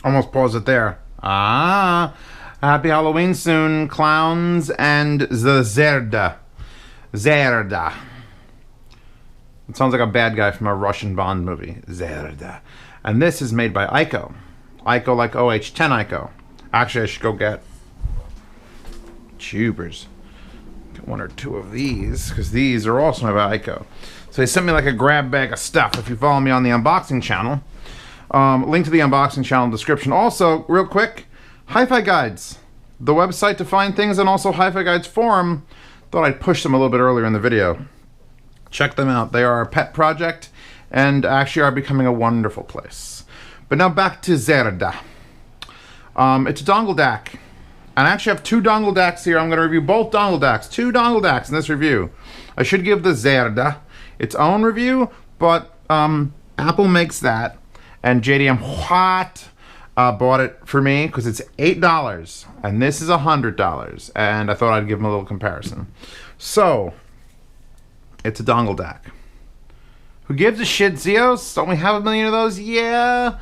Almost paused it there. Ah, happy Halloween soon, clowns and the Zerda. Zerda. It sounds like a bad guy from a Russian Bond movie. Zerda. And this is made by ikko. ikko like OH10 ikko. Actually, I should go get tubers. Get one or two of these, because these are also made by ikko. So they sent me like a grab bag of stuff. If you follow me on the unboxing channel. Link to the unboxing channel in the description. Also, real quick, Hi-Fi Guides. The website to find things, and also Hi-Fi Guides forum. Thought I'd push them a little bit earlier in the video. Check them out. They are a pet project and actually are becoming a wonderful place. But now back to Zerda. It's a Dongle-Dac. And I actually have two Dongle-Dacs here. I'm going to review both Dongle-Dacs. Two Dongle-Dacs in this review. I should give the Zerda its own review, but Apple makes that. And JDM What bought it for me because it's $8 and this is $100, and I thought I'd give them a little comparison. So it's a Dongle-Dac. Who gives a shit, Zeos? Don't we have a million of those? Yeah,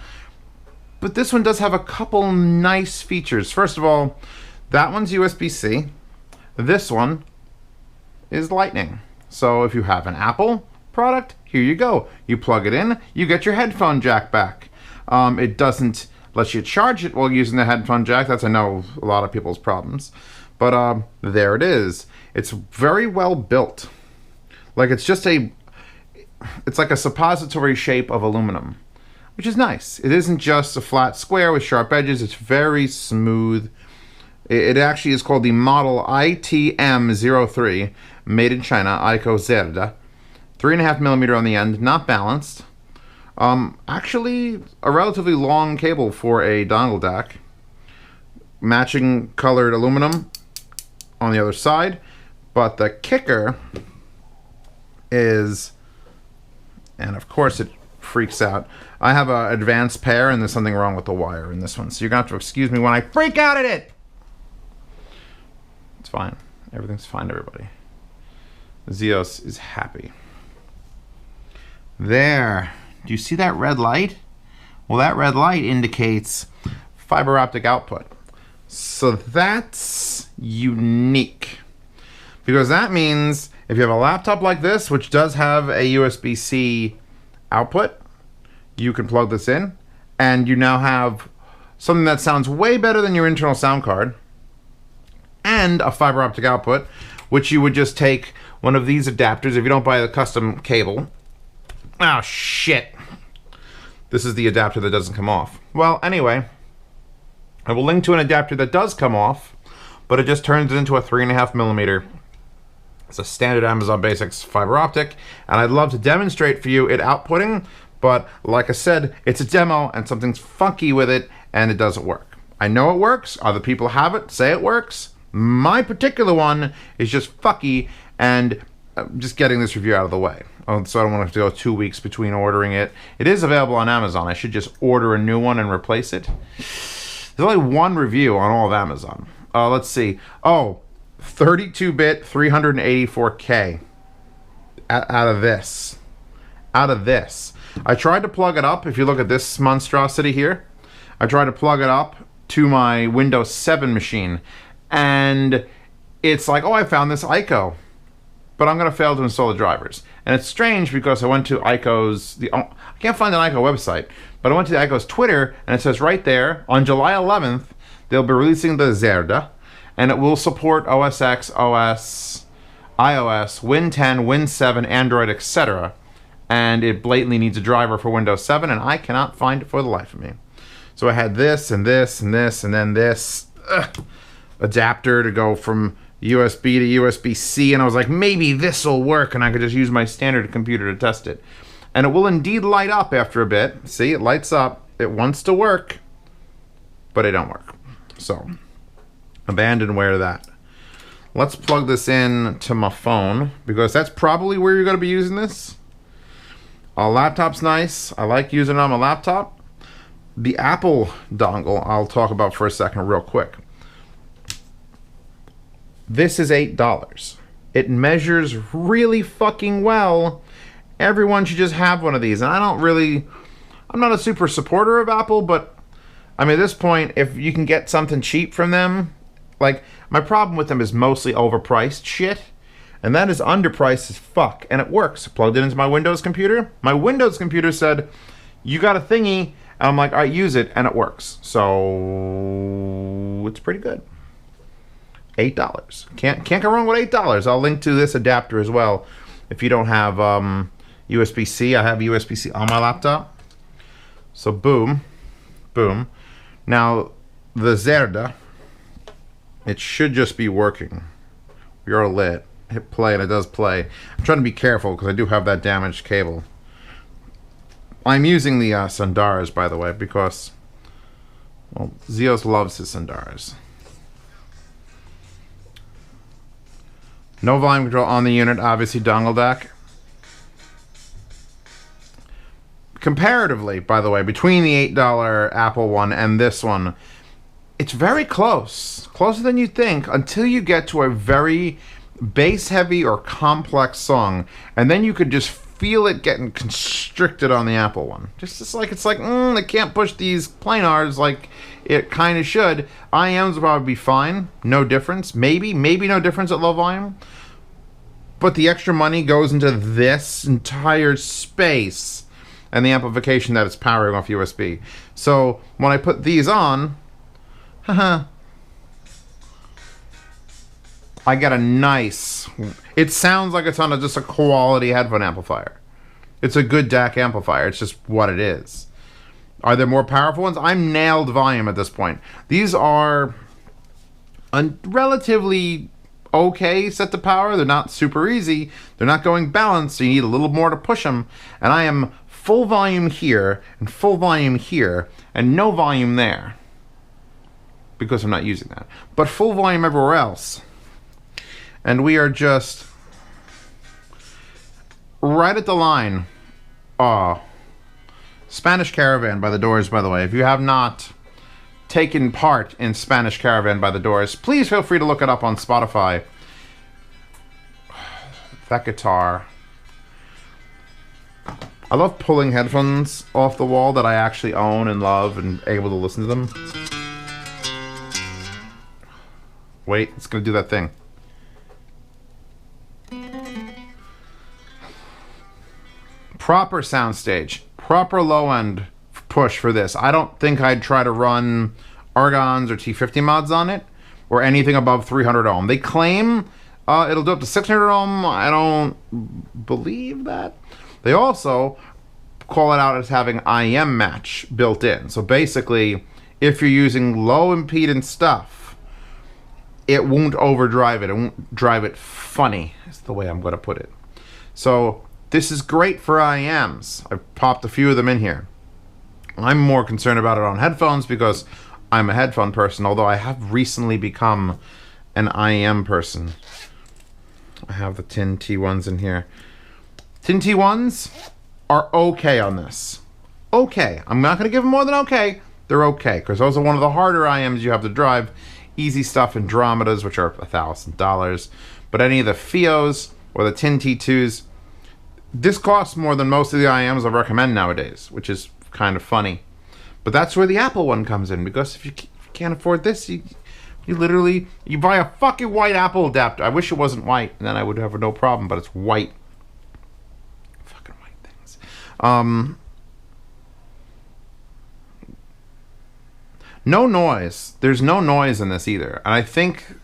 but this one does have a couple nice features. First of all, that one's USB-C. This one is Lightning. So if you have an Apple product, here you go. You plug it in, you get your headphone jack back. It doesn't let you charge it while using the headphone jack. That's, I know, a lot of people's problems. But there it is. It's very well built. Like it's like a suppository shape of aluminum, which is nice. It isn't just a flat square with sharp edges. It's very smooth. It actually is called the model ITM03, made in China, ikko Zerda. 3.5mm on the end, not balanced. Actually, a relatively long cable for a Dongle-Dac. Matching colored aluminum on the other side. But the kicker is, and of course it freaks out, I have an advanced pair and there's something wrong with the wire in this one. So you're going to have to excuse me when I freak out at it! It's fine. Everything's fine, everybody. Zeos is happy. There. Do you see that red light? Well, that red light indicates fiber optic output. So that's unique. Because that means if you have a laptop like this, which does have a USB-C output, you can plug this in, and you now have something that sounds way better than your internal sound card, and a fiber optic output, which you would just take one of these adapters if you don't buy the custom cable. Oh, shit. This is the adapter that doesn't come off. Well, anyway, I will link to an adapter that does come off, but it just turns it into a 3.5mm. It's a standard Amazon Basics fiber optic, and I'd love to demonstrate for you it outputting, but like I said, it's a demo and something's funky with it, and it doesn't work. I know it works. Other people have it, say it works. My particular one is just fucky, and I'm just getting this review out of the way. So I don't want to have to go 2 weeks between ordering it. It is available on Amazon. I should just order a new one and replace it. There's only one review on all of Amazon. Let's see. Oh, 32-bit 384K out of this. Out of this. I tried to plug it up. If you look at this monstrosity here, I tried to plug it up to my Windows 7 machine, and it's like, oh, I found this ikko, but I'm going to fail to install the drivers. And it's strange because I went to ikko's, I can't find an ikko website, but I went to the ikko's Twitter, and it says right there, on July 11th, they'll be releasing the Zerda, and it will support OS X, OS, iOS, Win 10, Win 7, Android, etc. And it blatantly needs a driver for Windows 7, and I cannot find it for the life of me. So I had this, and this, and this, and then this adapter to go from USB to USB-C, and I was like, maybe this will work, and I could just use my standard computer to test it. And it will indeed light up after a bit. See, it lights up. It wants to work, but it don't work. So, abandonware that. Let's plug this in to my phone, because that's probably where you're going to be using this. A laptop's nice. I like using it on my laptop. The Apple dongle I'll talk about for a second real quick. This is $8. It measures really fucking well. Everyone should just have one of these. And I'm not a super supporter of Apple, but I mean, at this point, if you can get something cheap from them, like, my problem with them is mostly overpriced shit, and that is underpriced as fuck, and it works. Plugged it into my Windows computer. My Windows computer said, you got a thingy, and I'm like, all right, use it, and it works. So, it's pretty good. $8. Can't go wrong with $8. I'll link to this adapter as well. If you don't have USB-C, I have USB-C on my laptop. So, boom. Boom. Now, the Zerda, it should just be working. We are lit. Hit play, and it does play. I'm trying to be careful because I do have that damaged cable. I'm using the Sundaras, by the way, because, well, Zeos loves his Sundaras. No volume control on the unit, obviously Dongle-Dac. Comparatively, by the way, between the $8 Apple one and this one, it's very close. Closer than you think, until you get to a very bass-heavy or complex song, and then you could just feel it getting constricted on the Apple one. Just like, it's like, it can't push these planars like it kind of should. IMs will probably be fine. No difference. Maybe no difference at low volume. But the extra money goes into this entire space and the amplification that it's powering off USB. So when I put these on, I get a nice... It sounds like it's on just a quality headphone amplifier. It's a good DAC amplifier. It's just what it is. Are there more powerful ones? I'm nailed volume at this point. These are relatively okay set to power. They're not super easy. They're not going balanced, so you need a little more to push them. And I am full volume here, and full volume here, and no volume there. Because I'm not using that. But full volume everywhere else. And we are just right at the line. Spanish Caravan by the Doors, by the way. If you have not taken part in Spanish Caravan by the Doors, please feel free to look it up on Spotify. That guitar. I love pulling headphones off the wall that I actually own and love and able to listen to them. Wait, it's going to do that thing. Proper soundstage, proper low-end push for this. I don't think I'd try to run Argons or T50 mods on it, or anything above 300 ohm. They claim it'll do up to 600 ohm. I don't believe that. They also call it out as having IM match built in. So basically, if you're using low impedance stuff, it won't overdrive it. It won't drive it funny, is the way I'm going to put it. So this is great for IMs. I've popped a few of them in here. I'm more concerned about it on headphones because I'm a headphone person, although I have recently become an IM person. I have the Tin T1s in here. Tin T1s are okay on this. Okay. I'm not going to give them more than okay. They're okay, because those are one of the harder IMs you have to drive. Easy stuff, Andromedas, which are $1,000. But any of the Fios or the Tin T2s, this costs more than most of the IMs I recommend nowadays, which is kind of funny. But that's where the Apple one comes in, because if you can't afford this, you literally, you buy a fucking white Apple adapter. I wish it wasn't white, and then I would have no problem, but it's white. Fucking white things. No noise. There's no noise in this either. And I think,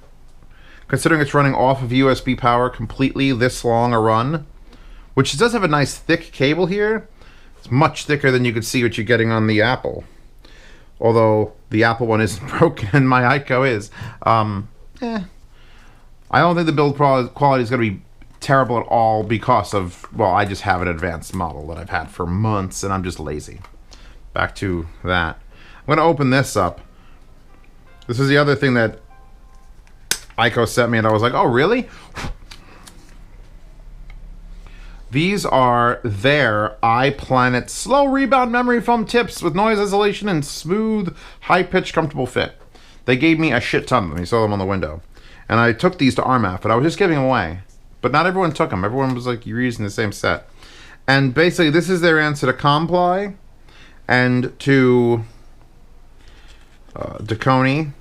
considering it's running off of USB power completely this long a run, which does have a nice thick cable here. It's much thicker than you could see what you're getting on the Apple. Although the Apple one isn't broken and my ikko is. I don't think the build quality is going to be terrible at all because of, well, I just have an advanced model that I've had for months and I'm just lazy. Back to that. I'm going to open this up. This is the other thing that ikko sent me and I was like, oh, really? These are their iPlanet slow rebound memory foam tips with noise isolation and smooth, high-pitched, comfortable fit. They gave me a shit ton of them. You saw them on the window. And I took these to RMAF, but I was just giving them away. But not everyone took them. Everyone was like, you're using the same set. And basically, this is their answer to Comply and to Dakoni.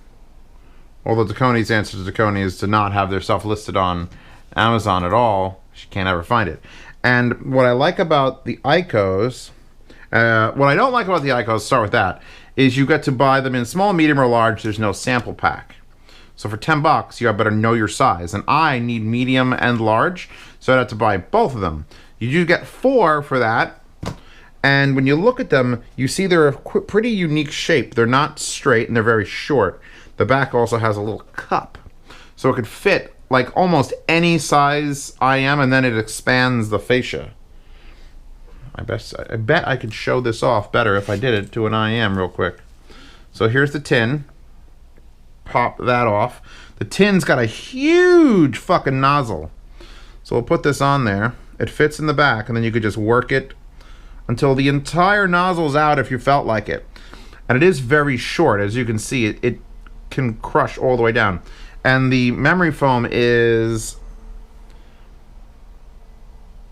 Although Dakoni's answer to Dakoni is to not have their stuff listed on Amazon at all. She can't ever find it. And what I like about the ikkos, what I don't like about the ikkos, start with that, is you get to buy them in small, medium, or large. There's no sample pack. So for $10, you better know your size. And I need medium and large, so I'd have to buy both of them. You do get 4 for that. And when you look at them, you see they're a pretty unique shape. They're not straight, and they're very short. The back also has a little cup. So it could fit like almost any size I am, and then it expands the fascia. I bet I could show this off better if I did it to an IM real quick. So here's the tin. Pop that off. The tin's got a huge fucking nozzle. So we'll put this on there. It fits in the back, and then you could just work it until the entire nozzle's out if you felt like it. And it is very short. As you can see, it can crush all the way down. And the memory foam is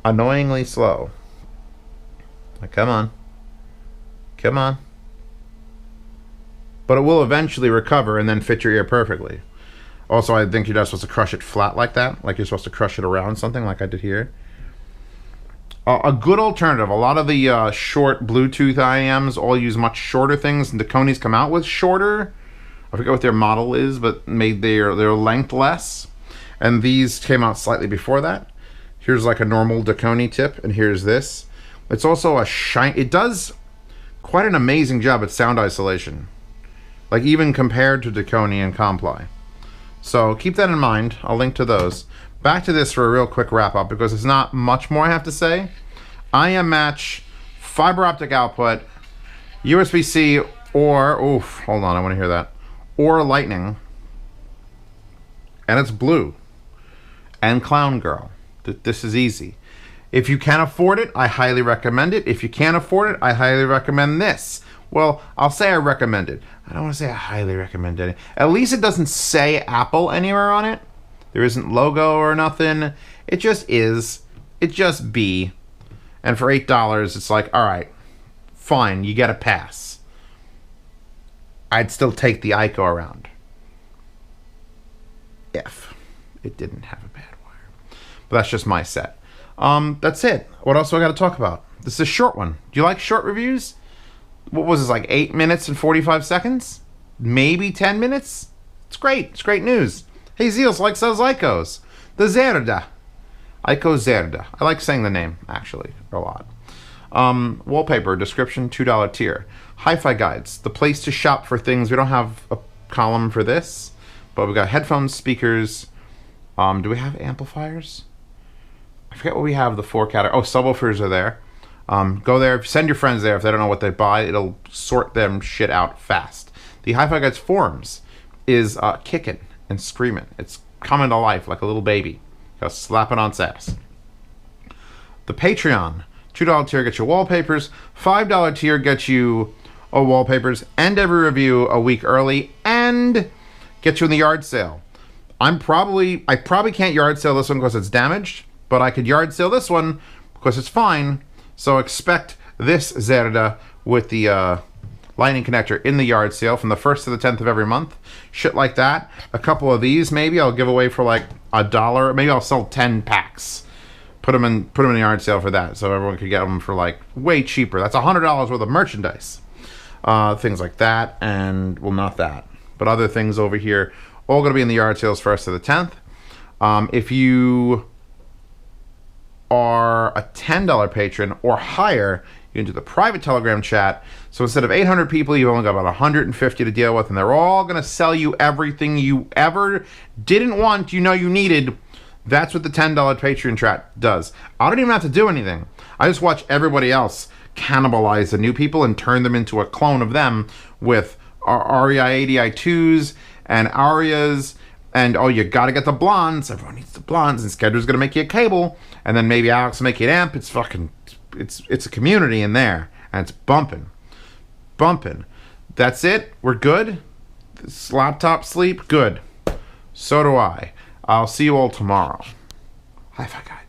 annoyingly slow. Like, come on. Come on. But it will eventually recover and then fit your ear perfectly. Also, I think you're not supposed to crush it flat like that. Like you're supposed to crush it around something like I did here. A good alternative. A lot of the short Bluetooth IMs all use much shorter things. And Dakoni's come out with shorter. I forget what their model is, but made their length less. And these came out slightly before that. Here's like a normal Dakoni tip, and here's this. It's also a shine. It does quite an amazing job at sound isolation. Like even compared to Dakoni and Comply. So keep that in mind. I'll link to those. Back to this for a real quick wrap up because there's not much more I have to say. IM match, fiber optic output, USB-C, or, oof, hold on, I want to hear that. Or Lightning, and it's blue, and Clown Girl. This is easy. If you can afford it, I highly recommend it. If you can't afford it, I highly recommend this. Well, I'll say I recommend it. I don't want to say I highly recommend it. At least it doesn't say Apple anywhere on it. There isn't logo or nothing. It just is. It just be. And for $8, it's like, all right, fine, you get a pass. I'd still take the ikko around if it didn't have a bad wire. But that's just my set. That's it. What else do I got to talk about? This is a short one. Do you like short reviews? What was this, like 8 minutes and 45 seconds? Maybe 10 minutes? It's great. It's great news. Hey, Zeals likes those ikkos. The Zerda. ikko Zerda. I like saying the name, actually, a lot. Wallpaper, description, $2 tier. Hi-Fi guides, the place to shop for things. We don't have a column for this, but we got headphones, speakers. Do we have amplifiers? I forget what we have, the 4 categories. Oh, subwoofers are there. Go there, send your friends there if they don't know what they buy. It'll sort them shit out fast. The Hi-Fi guides forums is kicking and screaming. It's coming to life like a little baby. Gotta slap it on sass. The Patreon, $2 tier gets you wallpapers. $5 tier gets you wallpapers and every review a week early and get you in the yard sale. I probably can't yard sale this one because it's damaged, but I could yard sale this one because it's fine. So expect this Zerda with the lightning connector in the yard sale from the 1st to the 10th of every month. Shit like that. A couple of these maybe I'll give away for like $1. Maybe I'll sell 10 packs. Put them in the yard sale for that, so everyone could get them for like way cheaper. That's $100 worth of merchandise. Things like that, and well, not that, but other things over here, all going to be in the yard sales 1st to the 10th. If you are a $10 patron or higher, you can do the private Telegram chat. So instead of 800 people, you've only got about 150 to deal with, and they're all going to sell you everything you ever didn't want, you needed. That's what the $10 Patreon chat does. I don't even have to do anything. I just watch everybody else cannibalize the new people and turn them into a clone of them with REI-80i2s and Arias and, oh, you got to get the blondes. Everyone needs the blondes, and Skedger's going to make you a cable, and then maybe Alex will make you an amp. It's fucking, it's a community in there, and it's bumping. That's it. We're good. This laptop sleep, good. So do I. I'll see you all tomorrow. Hi-Fi guys.